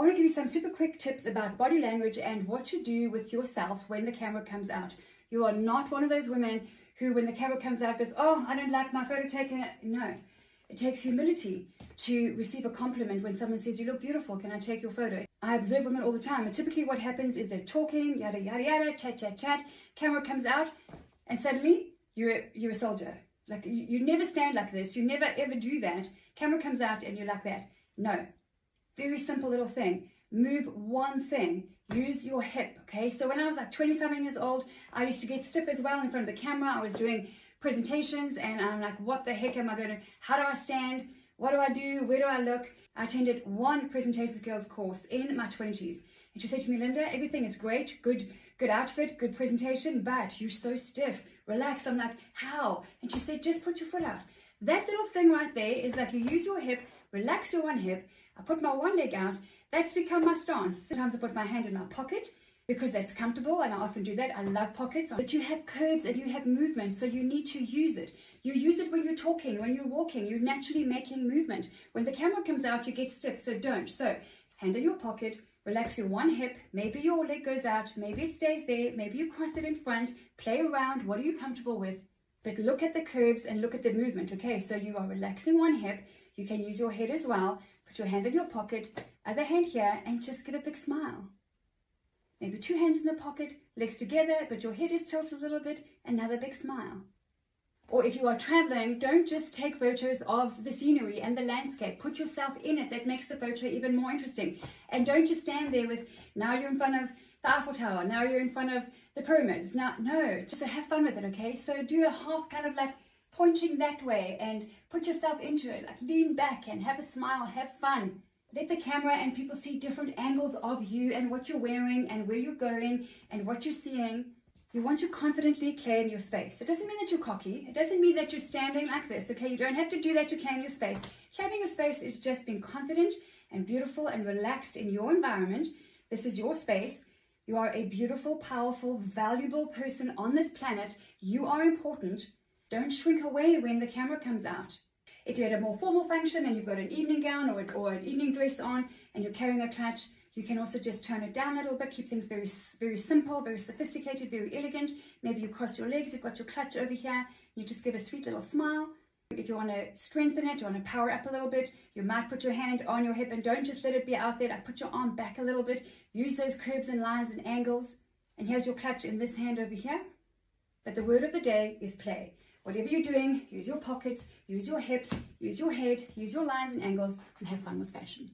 want to give you some super quick tips about body language and what to do with yourself when the camera comes out. You are not one of those women who, when the camera comes out, goes, oh, I don't like my photo taken. No, it takes humility to receive a compliment when someone says, you look beautiful, can I take your photo? I observe women all the time, and typically what happens is they're talking, yada, yada, yada, chat, chat, chat, camera comes out, and suddenly you're a soldier. Like, you never stand like this, you never ever do that. Camera comes out and you're like that. No. Very simple little thing. Move one thing. Use your hip, okay? So when I was like 20-something years old, I used to get stiff as well in front of the camera. I was doing presentations and I'm like, what the heck am I going to, how do I stand? What do I do? Where do I look? I attended one presentation skills course in my 20s. And she said to me, Linda, everything is great, good outfit, good presentation, but you're so stiff. Relax. I'm like, how? And she said, just put your foot out. That little thing right there is like you use your hip, relax your one hip. I put my one leg out. That's become my stance. Sometimes I put my hand in my pocket because that's comfortable, and I often do that. I love pockets. But you have curves and you have movement, so you need to use it. You use it when you're talking, when you're walking. You're naturally making movement. When the camera comes out, you get stiff, so don't. So hand in your pocket, relax your one hip. Maybe your leg goes out. Maybe it stays there. Maybe you cross it in front. Play around. What are you comfortable with? But look at the curves and look at the movement, okay? So you are relaxing one hip. You can use your head as well. Put your hand in your pocket, other hand here, and just give a big smile. Maybe two hands in the pocket, legs together, but your head is tilted a little bit, another big smile. Or if you are traveling, don't just take photos of the scenery and the landscape. Put yourself in it. That makes the photo even more interesting. And don't just stand there with, now you're in front of the Eiffel Tower, now you're in front of the pyramids. Now, no, just have fun with it, okay? So do a half kind of like pointing that way and put yourself into it, like lean back and have a smile, have fun. Let the camera and people see different angles of you and what you're wearing and where you're going and what you're seeing. You want to confidently claim your space. It doesn't mean that you're cocky. It doesn't mean that you're standing like this, okay? You don't have to do that to claim your space. Claiming your space is just being confident and beautiful and relaxed in your environment. This is your space. You are a beautiful, powerful, valuable person on this planet. You are important. Don't shrink away when the camera comes out. If you're at a more formal function and you've got an evening gown or an evening dress on and you're carrying a clutch, you can also just tone it down a little bit, keep things very, very simple, very sophisticated, very elegant. Maybe you cross your legs, you've got your clutch over here, you just give a sweet little smile. If you want to strengthen it, you want to power up a little bit, you might put your hand on your hip and don't just let it be out there. Like put your arm back a little bit, use those curves and lines and angles. And here's your clutch in this hand over here. But the word of the day is play. Whatever you're doing, use your pockets, use your hips, use your head, use your lines and angles, and have fun with fashion.